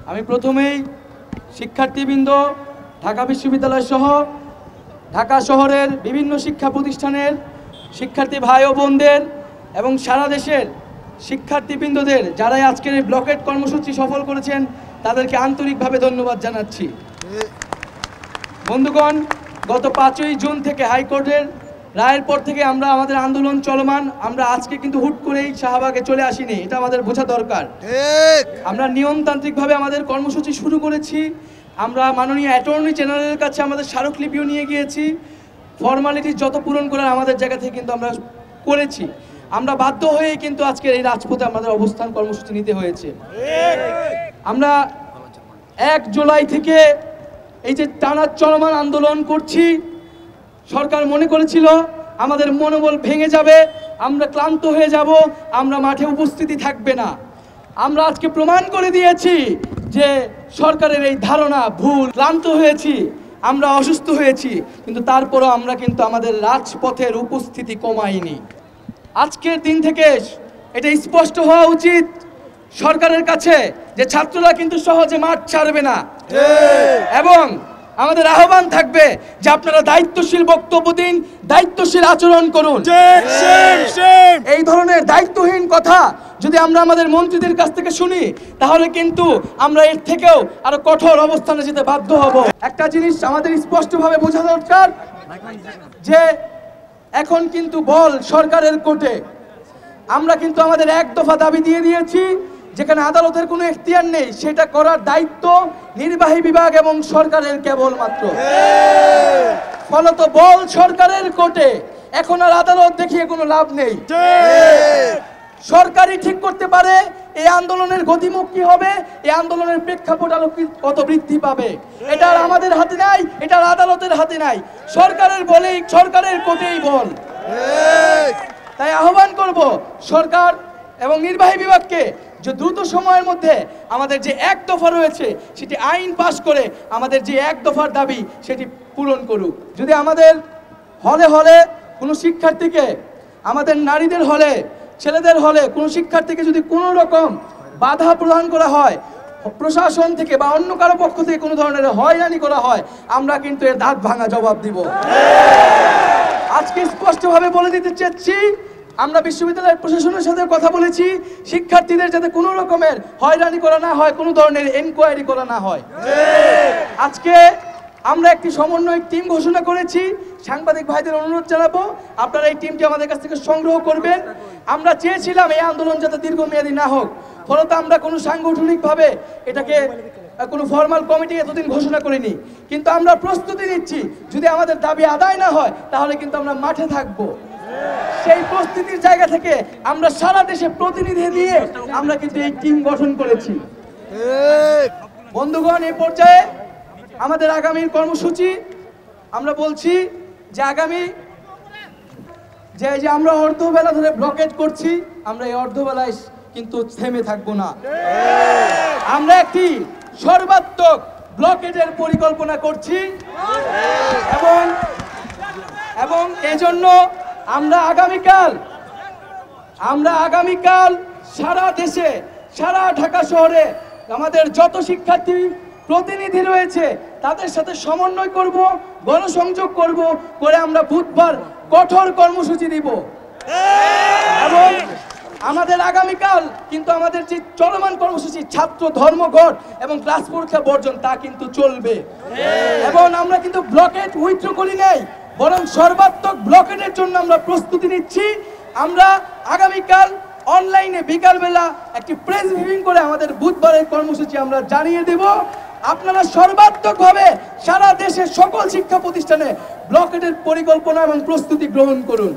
আমি প্রথমেই শিক্ষার্থীবৃন্দ, ঢাকা বিশ্ববিদ্যালয় সহ ঢাকা শহরের বিভিন্ন শিক্ষা প্রতিষ্ঠানের শিক্ষার্থী ভাই ও বোনদের এবং সারা দেশের শিক্ষার্থীবৃন্দদের যারা আজকের এই ব্লকেট কর্মসূচি সফল করেছেন তাদেরকে আন্তরিকভাবে ধন্যবাদ জানাচ্ছি। বন্ধুগণ, গত 5ই জুন থেকে হাইকোর্টের রায়ের পর থেকে আমাদের আন্দোলন চলমান। আমরা আজকে কিন্তু হুট করেই শাহবাগে চলে আসিনি, এটা আমাদের বোঝা দরকার। আমরা নিয়মতান্ত্রিকভাবে আমাদের কর্মসূচি শুরু করেছি। আমরা মাননীয় অ্যাটর্নি জেনারেলের কাছে আমাদের স্মারকলিপিও নিয়ে গিয়েছি। ফর্মালিটি যত পূরণ করার আমাদের জায়গা থেকে কিন্তু আমরা করেছি। আমরা বাধ্য হয়ে কিন্তু আজকে এই রাজপথে আমাদের অবস্থান কর্মসূচি নিতে হয়েছে। আমরা 1 জুলাই থেকে এই যে টানা চলমান আন্দোলন করছি, সরকার মনে করেছিল আমাদের মনোবল ভেঙে যাবে, আমরা ক্লান্ত হয়ে যাব, আমরা মাঠে উপস্থিতি থাকবে না। আমরা আজকে প্রমাণ করে দিয়েছি যে সরকারের এই ধারণা ভুল। ক্লান্ত হয়েছি, আমরা অসুস্থ হয়েছি, কিন্তু তারপরও আমরা কিন্তু আমাদের রাজপথের উপস্থিতি কমাইনি। আজকের দিন থেকে এটা স্পষ্ট হওয়া উচিত সরকারের কাছে যে ছাত্ররা কিন্তু সহজে মাঠ ছাড়বে না, এবং আমাদের আহ্বান থাকবে যে আপনারা দায়িত্বশীল বক্তব্য দিন, দায়িত্বশীল আচরণ করুন। এই ধরনের দায়িত্বহীন কথা যদি আমরা আমাদের মন্ত্রীদের কাছ থেকে শুনি তাহলে কিন্তু আমরা এর থেকেও আরো কঠোর অবস্থানে যেতে বাধ্য হব। একটা জিনিস আমাদের স্পষ্টভাবে বোঝা দরকার যে এখন কিন্তু বল সরকারের কোর্টে। আমরা কিন্তু আমাদের 1 দফা দাবি দিয়ে দিয়েছি, যেখানে আদালতের কোনো এখতিয়ার নেই, সেটা করার দায়িত্ব নির্বাহী বিভাগ এবং সরকারের কেবলমাত্র। ফলত বল সরকারের কোর্টে, এখন আর আদালত দেখিয়ে কোনো লাভ নেই। সরকারই ঠিক করতে পারে এই আন্দোলনের গতিমুখ কি হবে, এই আন্দোলনের প্রেক্ষাপট আলো কত বৃদ্ধি পাবে। এটা আর আমাদের হাতে নাই, এটা আর আদালতের হাতে নাই, সরকারের বলেই সরকারের কোর্টেই বল। তাই আহ্বান করব সরকার এবং নির্বাহী বিভাগকে যে দ্রুত সময়ের মধ্যে আমাদের যে 1 দফা রয়েছে সেটি আইন পাশ করে আমাদের যে 1 দফার দাবি সেটি পূরণ করুক। যদি আমাদের হলে হলে কোনো শিক্ষার্থীকে, আমাদের নারীদের হলে, ছেলেদের হলে কোনো শিক্ষার্থীকে যদি কোনো রকম বাধা প্রদান করা হয় প্রশাসন থেকে বা অন্য কারো পক্ষ থেকে কোনো ধরনের হয়রানি করা হয়, আমরা কিন্তু এর দাঁত ভাঙা জবাব দিব। আজকে স্পষ্টভাবে বলে দিতে চাচ্ছি, আমরা বিশ্ববিদ্যালয়ের প্রশাসনের সাথে কথা বলেছি, শিক্ষার্থীদের যাতে কোনো রকমের হয়রানি করা না হয়, কোনো ধরনের এনকোয়ারি করা না হয়। আজকে আমরা একটি সমন্বয়ক টিম ঘোষণা করেছি। সাংবাদিক ভাইদের অনুরোধ জানাবো আপনারা এই টিমটি আমাদের কাছ থেকে সংগ্রহ করবেন। আমরা চেয়েছিলাম এই আন্দোলন যাতে দীর্ঘমেয়াদী না হোক, ফলত আমরা কোনো সাংগঠনিকভাবে এটাকে কোনো ফর্মাল কমিটি এতদিন ঘোষণা করিনি, কিন্তু আমরা প্রস্তুতি নিচ্ছি যদি আমাদের দাবি আদায় না হয় তাহলে কিন্তু আমরা মাঠে থাকবো। সেই প্রস্তুতির জায়গা থেকে আমরা সারা দেশে প্রতিনিধি নিয়ে আমরা কিন্তু এই টিম গঠন করেছি। বন্ধুগণ, এই পর্যায়ে আমাদের আগামীর কর্মসূচি আমরা বলছি যে আগামী যে আমরা অর্ধবেলা ধরে ব্লকেট করছি, আমরা এই অর্ধবেলায় কিন্তু থেমে থাকবো না। আমরা একটি সর্বাত্মক ব্লকেটের পরিকল্পনা করছি এবং এজন্য আমরা আগামীকাল সারা দেশে, সারা ঢাকা শহরে আমাদের যত শিক্ষার্থী প্রতিনিধি রয়েছে তাদের সাথে সমন্বয় করব, গণসংযোগ করব, করে আমরা বুধবার কঠোর কর্মসূচি দিব। এবং আমাদের আগামীকাল কিন্তু আমাদের যে চলমান কর্মসূচি ছাত্র ধর্মঘট এবং ক্লাস পরীক্ষা বর্জন তা কিন্তু চলবে। এবং আমরা কিন্তু ব্লকেট উইথড্র করি নাই, বরং সর্বাত্মক ব্লকেটের জন্য আমরা প্রস্তুতি নিচ্ছি। আমরা আগামীকাল অনলাইনে বিকালবেলা একটি প্রেস ব্রিফিং করে আমাদের বুধবারের কর্মসূচি আমরা জানিয়ে দেব। আপনারা সর্বাত্মকভাবে সারা দেশের সকল শিক্ষা প্রতিষ্ঠানে ব্লকেটের পরিকল্পনা এবং প্রস্তুতি গ্রহণ করুন।